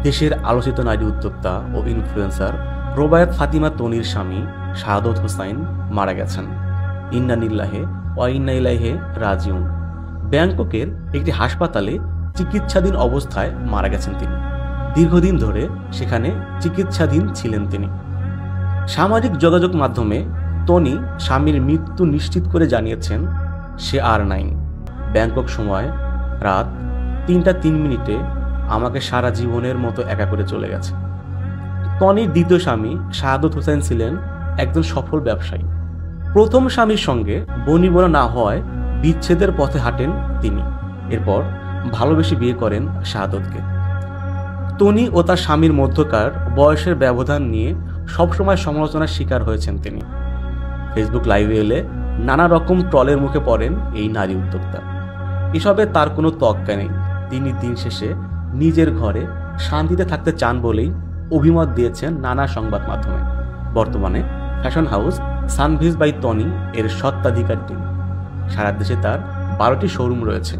দেশের আলোচিত নারী উদ্যোক্তা ও ইনফ্লুয়েন্সার রোবায়াত ফাতিমা তনির স্বামী শাহাদত হোসাইন মারা গেছেন। ইন্না লিল্লাহি ওয়া ইন্না ইলাইহি রাজিউন। ব্যাংককের একটি হাসপাতালে চিকিৎসাধীন অবস্থায় মারা গেছেন তিনি। দীর্ঘদিন ধরে সেখানে চিকিৎসাধীন ছিলেন তিনি। সামাজিক যোগাযোগ মাধ্যমে তনি স্বামীর মৃত্যু নিশ্চিত করে জানিয়েছেন সে আর নাই। ব্যাংকক সময় রাত 3টা 3 মিনিটে আমাকে সারা জীবনের মতো একা করে চলে গেছে। তনির দ্বিতীয় স্বামী শাহাদত হোসেন ছিলেন একজন সফল ব্যবসায়ী। প্রথম স্বামীর সঙ্গে বনিবনা না হওয়ায় বিচ্ছেদের পথে হাঁটেন তিনি। এরপর ভালোবেসে বিয়ে করেন শাহাদতকে। তনি ও তার স্বামীর মধ্যকার বয়সের ব্যবধান নিয়ে সবসময় সমালোচনার শিকার হয়েছেন তিনি। ফেসবুক লাইভে এলে নানা রকম ট্রলের মুখে পড়েন এই নারী উদ্যোক্তা। এসবে তার কোনো তোয়াক্কা নেই। তিনি দিন শেষে নিজের ঘরে শান্তিতে থাকতে চান বলেই অভিমত দিয়েছেন নানা সংবাদ মাধ্যমে। বর্তমানে ফ্যাশন হাউস সানভিজ বাই তনি এর স্বত্বাধিকারী তিনি। সারা দেশে তার 12টি শোরুম রয়েছে।